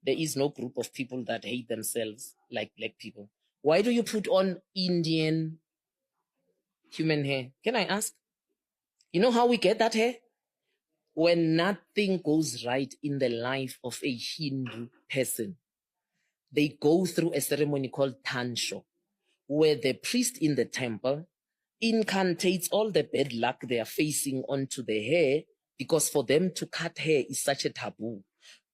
There is no group of people that hate themselves like black people. Why do you put on Indian human hair? Can I ask? You know how we get that hair? When nothing goes right in the life of a Hindu person, they go through a ceremony called Tansho, where the priest in the temple incantates all the bad luck they are facing onto the hair, because for them to cut hair is such a taboo.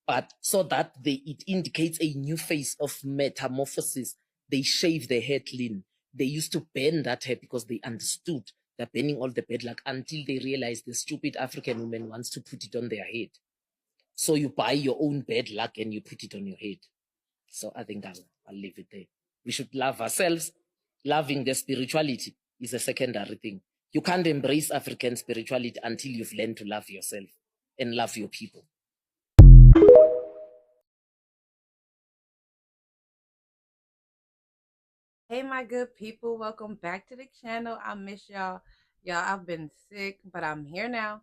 But so that it indicates a new phase of metamorphosis, they shave their hair clean. They used to burn that hair because they understood they're burning all the bad luck, until they realized the stupid African woman wants to put it on their head. So you buy your own bad luck and you put it on your head. So I think I'll leave it there. We should love ourselves. Loving the spirituality is a secondary thing. You can't embrace African spirituality until you've learned to love yourself and love your people. Hey my good people, welcome back to the channel. I miss y'all. I've been sick, but I'm here now.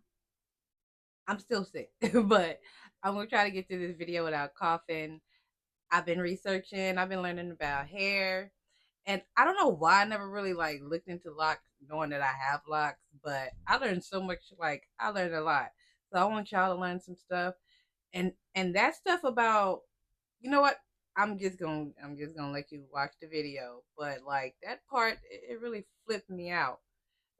I'm still sick, but I'm gonna try to get through this video without coughing. I've been researching, I've been learning about hair, and I don't know why I never really looked into locks knowing that I have locks, but I learned so much. I learned a lot. So I want y'all to learn some stuff, and that stuff about, you know what? I'm just gonna let you watch the video, but that part, it really flipped me out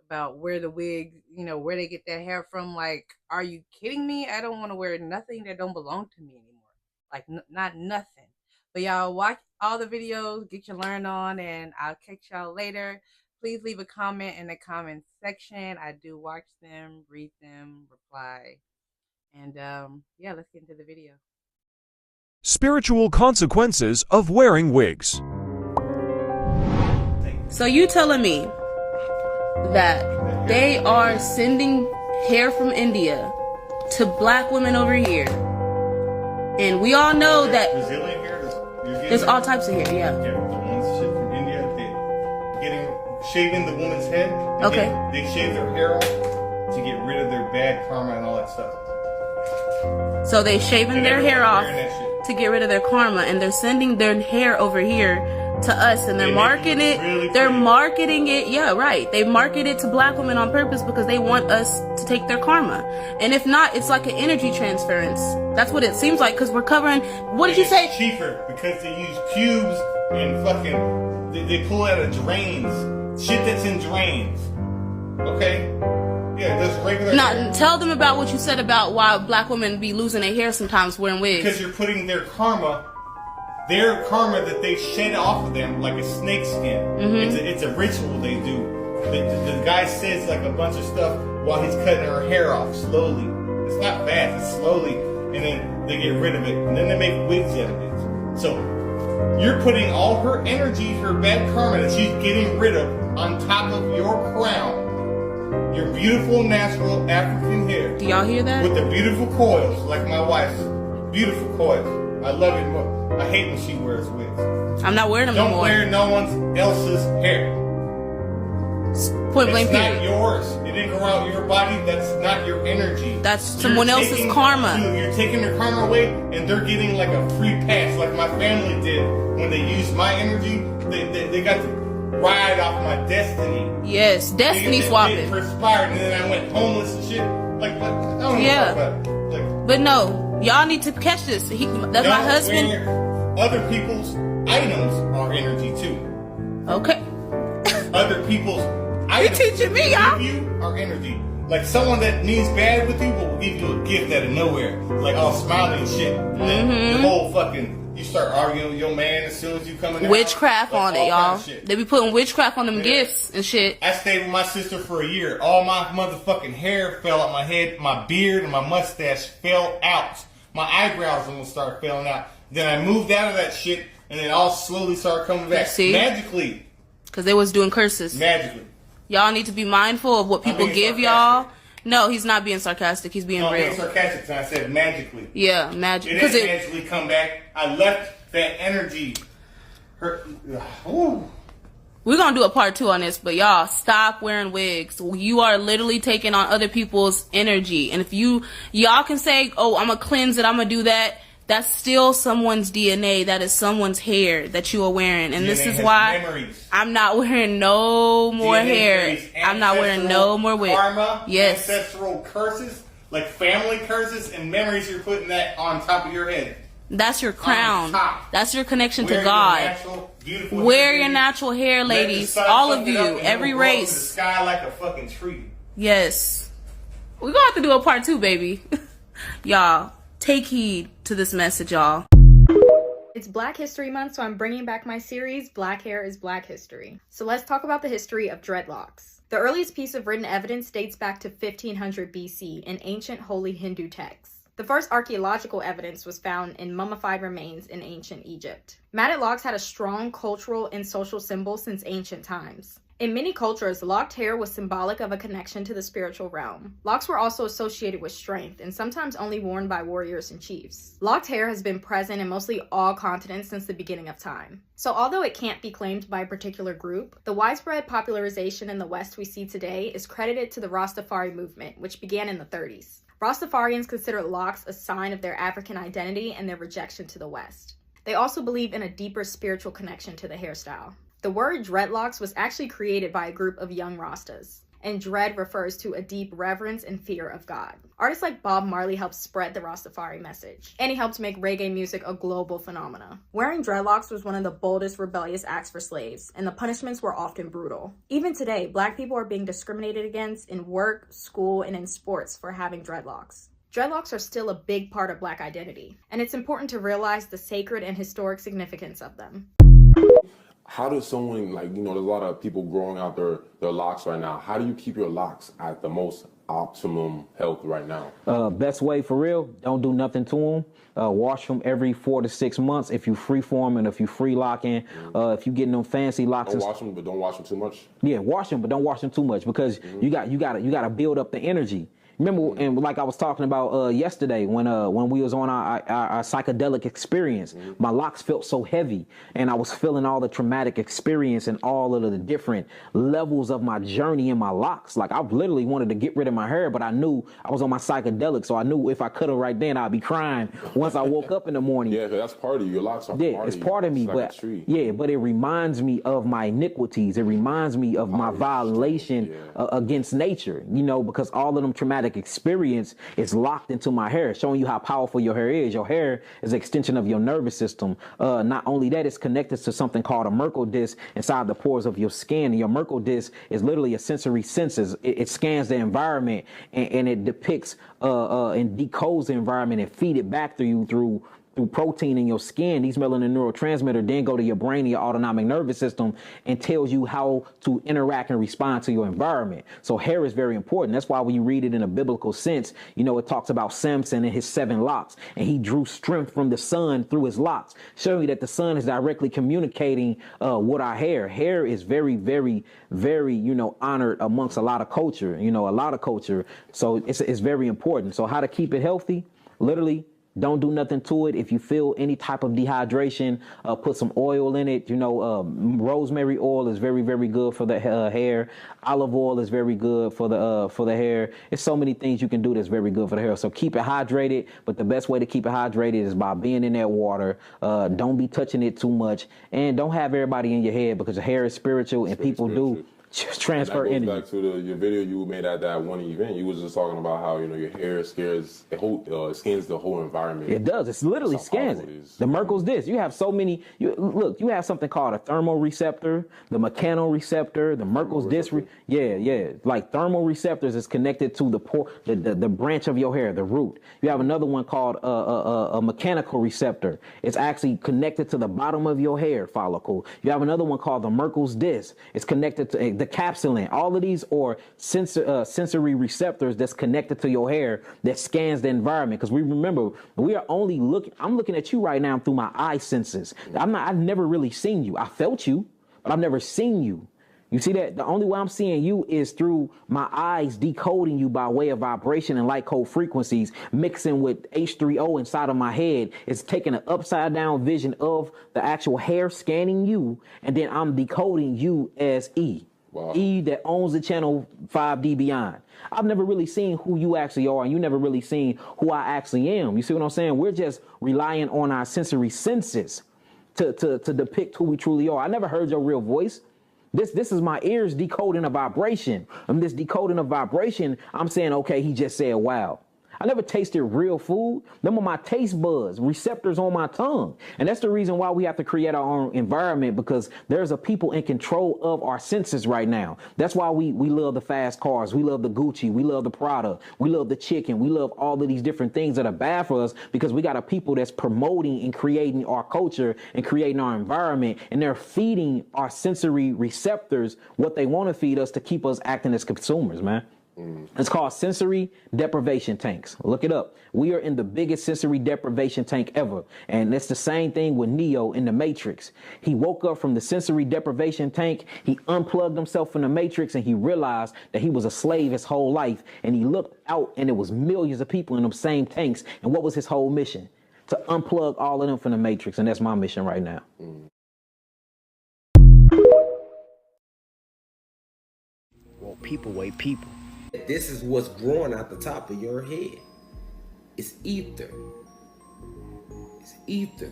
about where the wigs, where they get that hair from. Are you kidding me? I don't want to wear nothing that don't belong to me anymore. Not nothing. But y'all watch all the videos, get your learn on, and I'll catch y'all later. Please leave a comment in the comment section. I do watch them, read them, reply, and yeah, let's get into the video. Spiritual consequences of wearing wigs. So you telling me that they are sending hair from India to black women over here, and we all know that Brazilian hair, there's all types of hair, yeah. Yeah, the ones shipped from India, shaving the woman's head. They shave their hair off to get rid of their bad karma and all that stuff. So they shaving their hair off to get rid of their karma, and they're sending their hair over here to us, and they're marketing it. Really they're marketing it. Yeah, right. They market it to black women on purpose because they want us to take their karma. And if not, it's like an energy transference. That's what it seems like, because we're covering. What did you say? It's cheaper because they use cubes and fucking. They pull out of drains. Shit that's in drains. Okay. Yeah, that's regular. Now, tell them about what you said about why black women be losing their hair sometimes wearing wigs. Because you're putting their karma that they shed off of them like a snake skin. It's a ritual they do. The guy says a bunch of stuff while he's cutting her hair off slowly. It's not fast, it's slowly, and then they get rid of it, and then they make wigs out of it. So you're putting all her energy, her bad karma that she's getting rid of, on top of your crown. Your beautiful, natural African hair. Do y'all hear that? With the beautiful coils, like my wife's. Beautiful coils. I love it more. I hate when she wears wigs. I'm not wearing them Don't no more. wear no one else's hair. Point blank It's not period. yours. It didn't grow out your body. That's not your energy. That's someone else's karma. You're taking their karma away, and they're getting a free pass, like my family did when they used my energy. They got to ride off my destiny. Yes, destiny swapping. It perspired, and then I went homeless and shit. I don't know about it. But no, y'all need to catch this. That's my husband. Other people's items are energy too. Okay. Other people's items You teaching me, y'all? you are energy. Like someone that means bad with you will give you a gift out of nowhere, all smiling and shit. And then the whole fucking. You start arguing with your man as soon as you come in. Witchcraft on it, y'all. They be putting witchcraft on them gifts and shit. I stayed with my sister for a year. All my motherfucking hair fell out my head. My beard and my mustache fell out. My eyebrows almost started falling out. Then I moved out of that shit, and it all slowly started coming back. See? Magically. Because they was doing curses. Magically. Y'all need to be mindful of what people give y'all. No, he's not being sarcastic. He's being real. I'm being sarcastic, and I said magically. Yeah, magic. It didn't magically come back. I left that energy. We're gonna do a part 2 on this, but y'all stop wearing wigs. You are literally taking on other people's energy, and if y'all can say, "Oh, I'm gonna cleanse it, I'm gonna do that," That's still someone's DNA. That is someone's hair that you are wearing. And this is why I'm not wearing no more hair. I'm not wearing no more wig. Karma, yes. ancestral curses, like family curses and memories, you're putting that on top of your head. That's your crown. That's your connection to Wear God. Your natural, wear your natural hair, ladies. All of you. Every race. The sky like a fucking tree. Yes. We're going to have to do a part 2, baby. Y'all, take heed to this message, y'all. It's Black History Month, so I'm bringing back my series, Black Hair is Black History. So let's talk about the history of dreadlocks. The earliest piece of written evidence dates back to 1500 BC in ancient holy Hindu texts. The first archaeological evidence was found in mummified remains in ancient Egypt. Matted locks had a strong cultural and social symbol since ancient times. In many cultures, locked hair was symbolic of a connection to the spiritual realm. Locks were also associated with strength and sometimes only worn by warriors and chiefs. Locked hair has been present in mostly all continents since the beginning of time. So although it can't be claimed by a particular group, the widespread popularization in the West we see today is credited to the Rastafari movement, which began in the 30s. Rastafarians consider locks a sign of their African identity and their rejection to the West. They also believe in a deeper spiritual connection to the hairstyle. The word dreadlocks was actually created by a group of young Rastas, and dread refers to a deep reverence and fear of God. Artists like Bob Marley helped spread the Rastafari message, and he helped make reggae music a global phenomenon. Wearing dreadlocks was one of the boldest rebellious acts for slaves, and the punishments were often brutal. Even today, Black people are being discriminated against in work, school, and in sports for having dreadlocks. Dreadlocks are still a big part of Black identity, and it's important to realize the sacred and historic significance of them. How does someone, like, you know, there's a lot of people growing out their locks right now. How do you keep your locks at the most optimum health right now? Best way for real, don't do nothing to them. Wash them every 4 to 6 months if you free form and if you free locking. If you getting them fancy locks. Don't wash them, but don't wash them too much. Yeah, wash them, but don't wash them too much because you gotta build up the energy. Remember, and like I was talking about yesterday when we was on our psychedelic experience, my locks felt so heavy, and I was feeling all the traumatic experience and all of the different levels of my journey in my locks. Like I literally wanted to get rid of my hair, but I knew I was on my psychedelic, so I knew if I cut it right then, I'd be crying once I woke up in the morning. Yeah, that's part of you. Your locks are part of you. It's part of me, like but it reminds me of my iniquities. It reminds me of my violation against nature, you know, because all of them traumatic experience is locked into my hair, showing you how powerful your hair is. Your hair is an extension of your nervous system. Not only that, it's connected to something called a Merkle disc inside the pores of your skin. And your Merkle disc is literally a sensory senses. It scans the environment and it depicts and decodes the environment and feed it back through protein in your skin. These melanin neurotransmitter then go to your brain and your autonomic nervous system and tells you how to interact and respond to your environment. So hair is very important. That's why when you read it in a biblical sense, you know, it talks about Samson and his 7 locks, and he drew strength from the sun through his locks, showing you that the sun is directly communicating with our hair. Hair is very, very, very, you know, honored amongst a lot of culture, So it's very important. So how to keep it healthy? Literally, don't do nothing to it. If you feel any type of dehydration, put some oil in it. You know, rosemary oil is very, very good for the hair. Olive oil is very good for the hair. There's so many things you can do that's very good for the hair. So keep it hydrated. But the best way to keep it hydrated is by being in that water. Don't be touching it too much, and don't have everybody in your head because your hair is spiritual, and people do transfer energy. energy. Back to your video you made at that one event. You was just talking about how, you know, your hair scans the whole environment. It does. It's literally scans it. The Merkel's disc. You have so many. You have something called a thermoreceptor, the mechanoreceptor, the Merkel's disc. Like thermoreceptors is connected to the branch of your hair, the root. You have another one called a mechanical receptor. It's actually connected to the bottom of your hair follicle. You have another one called the Merkel's disc. It's connected to the capsulin. All of these are sensory receptors that's connected to your hair that scans the environment. Because we remember, we are only looking. I'm looking at you right now through my eye senses. I've never really seen you. I felt you, but I've never seen you. You see that? The only way I'm seeing you is through my eyes decoding you by way of vibration and light code frequencies, mixing with H3O inside of my head. It's taking an upside down vision of the actual hair scanning you, and then I'm decoding you as E. Wow. Eve that owns the channel 5D Beyond. I've never really seen who you actually are, and you never really seen who I actually am. You see what I'm saying? We're just relying on our sensory senses to depict who we truly are. I never heard your real voice. This is my ears decoding a vibration. This decoding a vibration, I'm saying, okay, he just said wow. I never tasted real food. Them are my taste buds, receptors on my tongue. And that's the reason why we have to create our own environment, because there's a people in control of our senses right now. That's why we love the fast cars. We love the Gucci. We love the Prada. We love the chicken. We love all of these different things that are bad for us, because we got a people that's promoting and creating our culture and creating our environment. And they're feeding our sensory receptors what they want to feed us to keep us acting as consumers, man. It's called sensory deprivation tanks. Look it up. We are in the biggest sensory deprivation tank ever. And it's the same thing with Neo in the Matrix. He woke up from the sensory deprivation tank. He unplugged himself from the Matrix, and he realized that he was a slave his whole life. And he looked out, and it was millions of people in them same tanks. And what was his whole mission? To unplug all of them from the Matrix. And that's my mission right now. Well, people wait people. This is what's growing out the top of your head. It's ether. It's ether.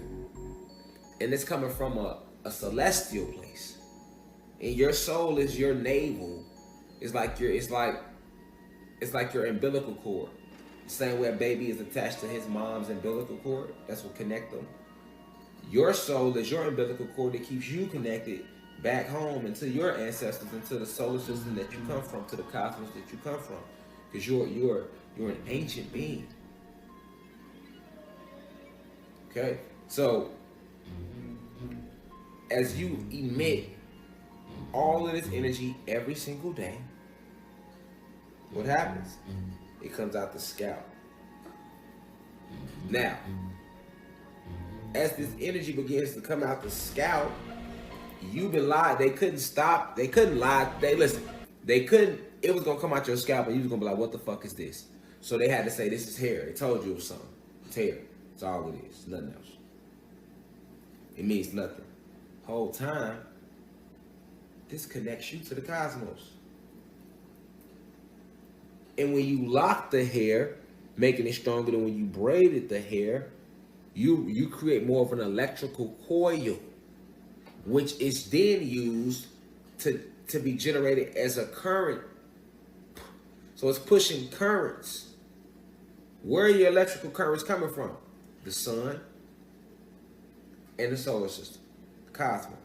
And it's coming from a celestial place. And your soul is your navel. It's like your umbilical cord. The same way a baby is attached to his mom's umbilical cord. That's what connects them. Your soul is your umbilical cord that keeps you connected back home into your ancestors, into the solar system that you come from, to the cosmos that you come from, because you're an ancient being. Okay, so as you emit all of this energy every single day, what happens? It comes out the scalp. Now, as this energy begins to come out the scalp, you've been lied. They couldn't stop. They couldn't lie. They couldn't. It was gonna come out your scalp, and you was gonna be like, "What the fuck is this?" So they had to say, "This is hair." They told you it was something. It's hair. It's all it is. Nothing else. It means nothing. Whole time, this connects you to the cosmos. And when you lock the hair, making it stronger than when you braided the hair, you create more of an electrical coil, which is then used to be generated as a current. So it's pushing currents. Where are your electrical currents coming from? The sun and the solar system, the cosmos.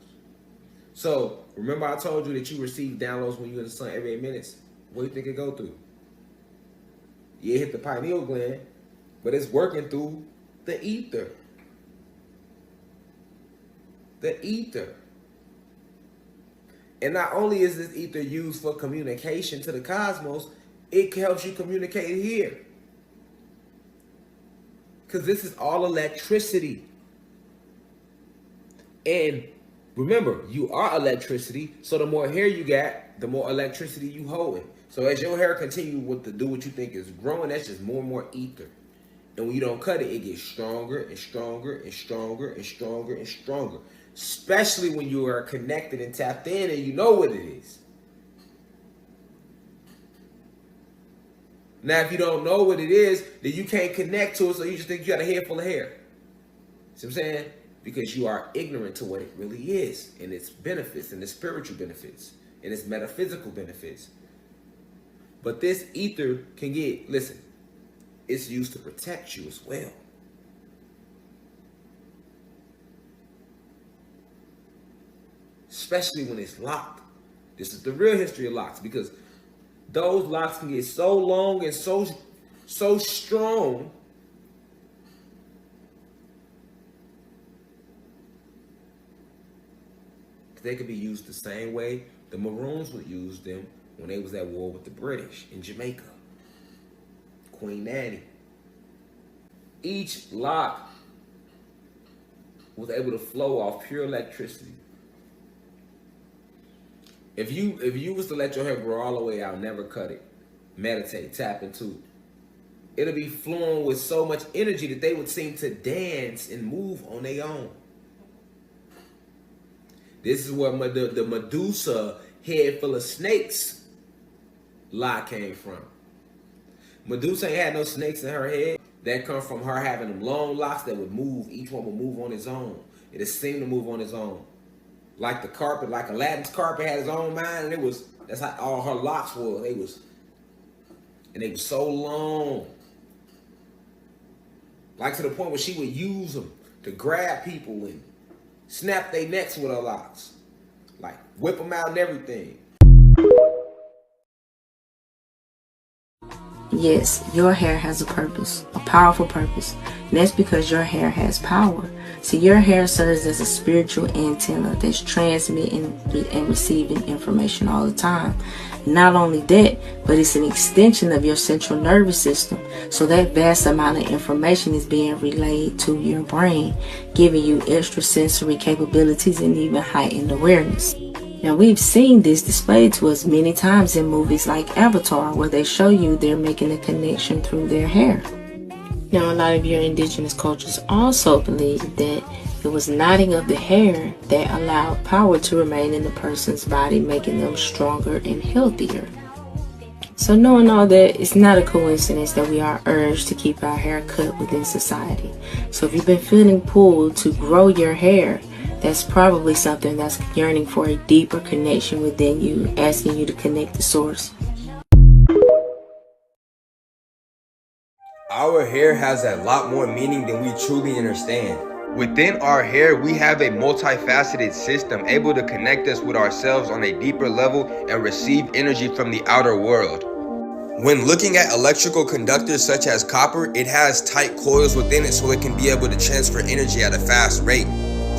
So remember I told you that you receive downloads when you're in the sun every 8 minutes? What do you think it go through? Yeah, it hit the pineal gland, but it's working through the ether. The ether. And not only is this ether used for communication to the cosmos, it helps you communicate here. Because this is all electricity. And remember, you are electricity, so the more hair you got, the more electricity you holding. So as your hair continues to do what you think is growing, that's just more and more ether. And when you don't cut it, it gets stronger and stronger and stronger and stronger and stronger. Especially when you are connected and tapped in and you know what it is. Now, if you don't know what it is, then you can't connect to it, so you just think you got a head full of hair. See what I'm saying? Because you are ignorant to what it really is, and its benefits, and its spiritual benefits, and its metaphysical benefits. But this ether can get, listen, it's used to protect you as well. Especially when it's locked. This is the real history of locks, because those locks can get so long and so strong they could be used the same way the Maroons would use them when they was at war with the British in Jamaica. Queen Anne. Each lock was able to flow off pure electricity. If you was to let your hair grow all the way out, never cut it, meditate, tap into it, it'll be flowing with so much energy that they would seem to dance and move on their own. This is where the Medusa head full of snakes lock came from. Medusa ain't had no snakes in her head. That come from her having them long locks that would move. Each one would move on its own. It just seemed to move on its own. Like the carpet, like Aladdin's carpet had its own mind, and that's how all her locks were. They were so long. Like to the point where she would use them to grab people and snap their necks with her locks. Like whip them out and everything. Yes, your hair has a purpose, a powerful purpose. And that's because your hair has power. See, your hair serves as a spiritual antenna that's transmitting and receiving information all the time. Not only that, but it's an extension of your central nervous system. So that vast amount of information is being relayed to your brain, giving you extrasensory capabilities and even heightened awareness. Now, we've seen this displayed to us many times in movies like Avatar, where they show you they're making a connection through their hair. Now, a lot of your indigenous cultures also believe that it was knotting of the hair that allowed power to remain in the person's body, making them stronger and healthier. So knowing all that, it's not a coincidence that we are urged to keep our hair cut within society. So if you've been feeling pulled to grow your hair, that's probably something that's yearning for a deeper connection within you, asking you to connect the source. Our hair has a lot more meaning than we truly understand. Within our hair, we have a multifaceted system able to connect us with ourselves on a deeper level and receive energy from the outer world. When looking at electrical conductors such as copper, it has tight coils within it so it can be able to transfer energy at a fast rate.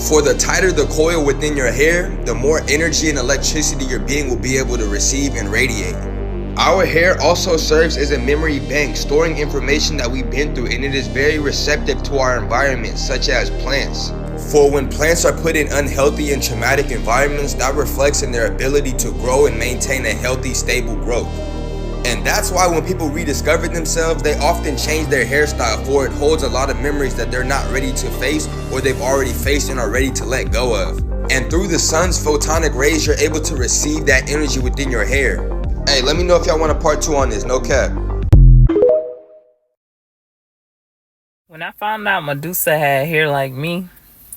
For the tighter the coil within your hair, the more energy and electricity your being will be able to receive and radiate. Our hair also serves as a memory bank, storing information that we've been through, and it is very receptive to our environment, such as plants. For when plants are put in unhealthy and traumatic environments, that reflects in their ability to grow and maintain a healthy, stable growth. And that's why when people rediscover themselves, they often change their hairstyle, for it holds a lot of memories that they're not ready to face or they've already faced and are ready to let go of. And through the sun's photonic rays, you're able to receive that energy within your hair. Hey, let me know if y'all want a part 2 on this, no cap. When I found out Medusa had hair like me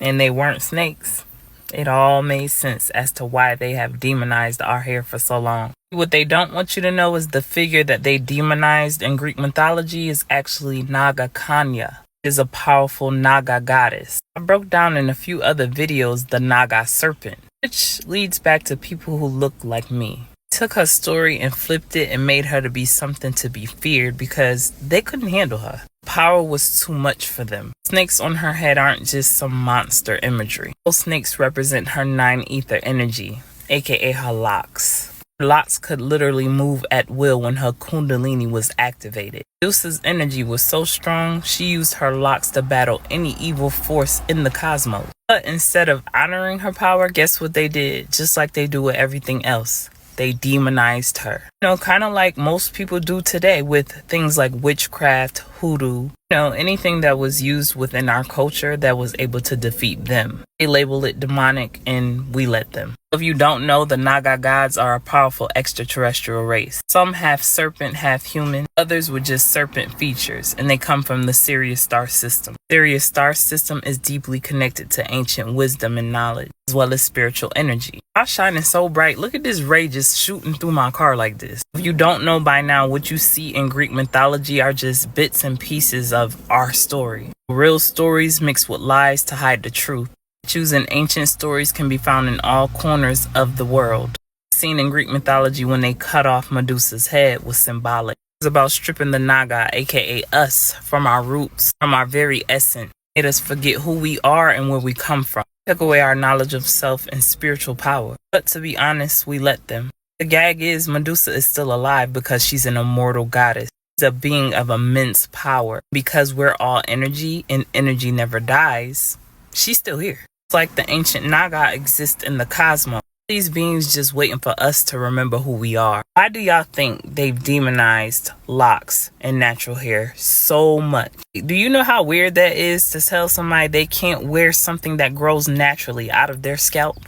and they weren't snakes, it all made sense as to why they have demonized our hair for so long. What they don't want you to know is the figure that they demonized in Greek mythology is actually Naga Kanya. It is a powerful Naga goddess. I broke down in a few other videos the Naga serpent, which leads back to people who look like me. Took her story and flipped it and made her to be something to be feared because they couldn't handle her. Power was too much for them. Snakes on her head aren't just some monster imagery. Those snakes represent her 9 ether energy, aka her locks. Her locks could literally move at will when her kundalini was activated. Medusa's energy was so strong, she used her locks to battle any evil force in the cosmos. But instead of honoring her power, guess what they did? Just like they do with everything else. They demonized her. Kind of like most people do today with things like witchcraft, hoodoo, anything that was used within our culture that was able to defeat them. They label it demonic and we let them. If you don't know, the Naga gods are a powerful extraterrestrial race. Some half serpent, half human. Others with just serpent features, and they come from the Sirius star system. Sirius star system is deeply connected to ancient wisdom and knowledge, as well as spiritual energy. I'm shining so bright. Look at this ray just shooting through my car like this. If you don't know by now, what you see in Greek mythology are just bits and pieces of our story. Real stories mixed with lies to hide the truth. Choosing ancient stories can be found in all corners of the world. Seen in Greek mythology when they cut off Medusa's head was symbolic. It was about stripping the Naga, aka us, from our roots, from our very essence. It made us forget who we are and where we come from. Took away our knowledge of self and spiritual power. But to be honest, we let them. The gag is Medusa is still alive because she's an immortal goddess. She's a being of immense power. Because we're all energy and energy never dies, she's still here. It's like the ancient Naga exist in the cosmos. These beings just waiting for us to remember who we are. Why do y'all think they've demonized locks and natural hair so much? Do you know how weird that is to tell somebody they can't wear something that grows naturally out of their scalp?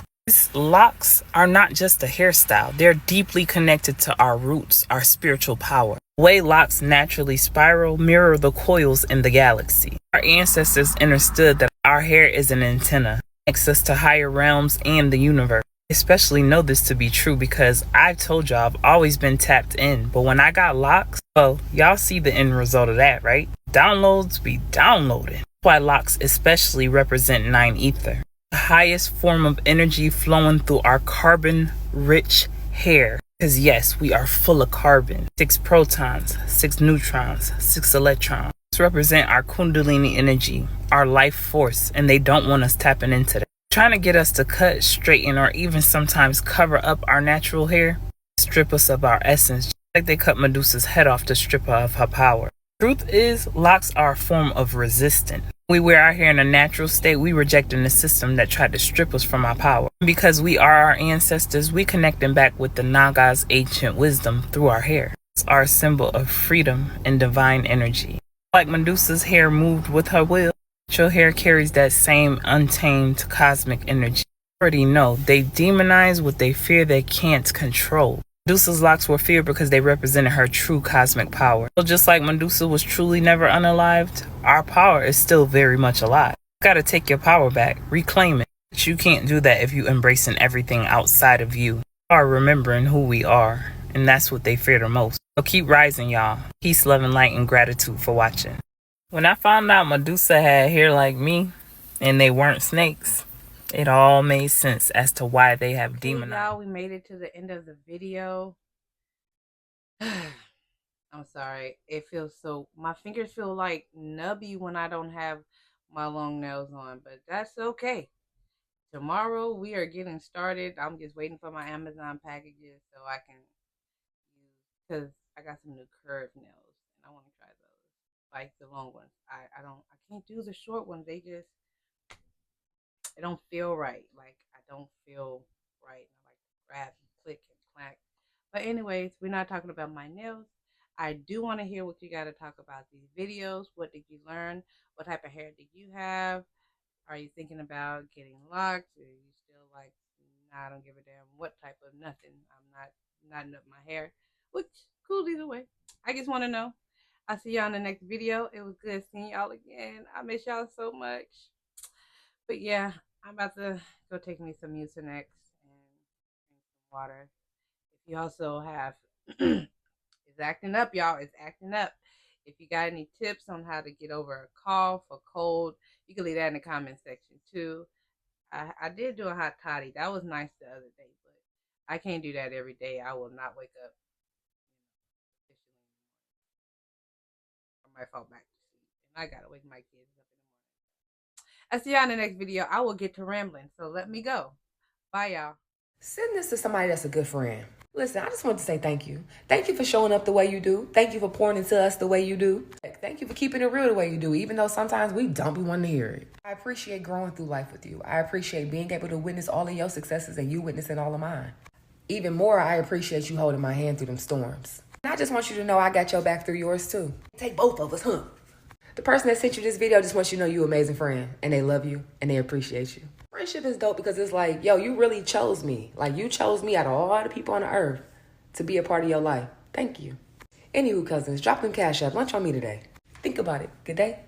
Locks are not just a hairstyle. They're deeply connected to our roots, our spiritual power. The way locks naturally spiral mirror the coils in the galaxy. Our ancestors understood that our hair is an antenna, connects us to higher realms and the universe. I especially know this to be true because I've told y'all I've always been tapped in, but when I got locks, well, y'all see the end result of that, right? Downloads be downloaded. That's why locks especially represent 9 ether, the highest form of energy flowing through our carbon-rich hair. Because yes, we are full of carbon. 6 protons, 6 neutrons, 6 electrons. This represent our kundalini energy, our life force, and they don't want us tapping into that. Trying to get us to cut, straighten, or even sometimes cover up our natural hair, strip us of our essence, just like they cut Medusa's head off to strip her of her power. Truth is, locks are a form of resistance. We wear our hair in a natural state, we rejecting the system that tried to strip us from our power. Because we are our ancestors, we connecting back with the Naga's ancient wisdom through our hair. It's our symbol of freedom and divine energy. Like Medusa's hair moved with her will, your hair carries that same untamed cosmic energy. You already know, they demonize what they fear they can't control. Medusa's locks were feared because they represented her true cosmic power. So just like Medusa was truly never unalived, our power is still very much alive. You gotta take your power back, reclaim it. But you can't do that if you embracing everything outside of you. We are remembering who we are, and that's what they fear the most. So keep rising, y'all. Peace, love, and light, and gratitude for watching. When I found out Medusa had hair like me, and they weren't snakes, it all made sense as to why they have demonized. Y'all, we made it to the end of the video. I'm sorry. It feels so, my fingers feel like nubby when I don't have my long nails on, but that's okay. Tomorrow we are getting started. I'm just waiting for my Amazon packages so I can use, because I got some new curved nails and I want to try those, like the long ones. I can't do the short ones. They don't feel right. Like I don't feel right. I like to grab and click and clack. But anyways, we're not talking about my nails. I do want to hear what you got to talk about these videos. What did you learn? What type of hair do you have? Are you thinking about getting locks? Or are you still like, nah, I don't give a damn what type of nothing. I'm not up my hair. Which, cool either way. I just want to know. I'll see y'all in the next video. It was good seeing y'all again. I miss y'all so much. But yeah, I'm about to go take me some Mucinex and drink some water. If you also have, it's acting up, y'all. It's acting up. If you got any tips on how to get over a cough or cold, you can leave that in the comment section too. I did do a hot toddy. That was nice the other day, but I can't do that every day. I will not wake up. I might fall back to sleep. And I gotta wake my kids up in the morning. I'll see y'all in the next video. I will get to rambling, so let me go. Bye, y'all. Send this to somebody that's a good friend. Listen, I just want to say thank you. Thank you for showing up the way you do. Thank you for pouring into us the way you do. Thank you for keeping it real the way you do, even though sometimes we don't be wanting to hear it. I appreciate growing through life with you. I appreciate being able to witness all of your successes and you witnessing all of mine. Even more, I appreciate you holding my hand through them storms. And I just want you to know I got your back through yours too. Take both of us, huh? The person that sent you this video just wants you to know you're an amazing friend and they love you and they appreciate you. Friendship is dope because it's like, yo, you really chose me. Like, you chose me out of all the people on the earth to be a part of your life. Thank you. Anywho, cousins, drop them cash up. Lunch on me today. Think about it. Good day.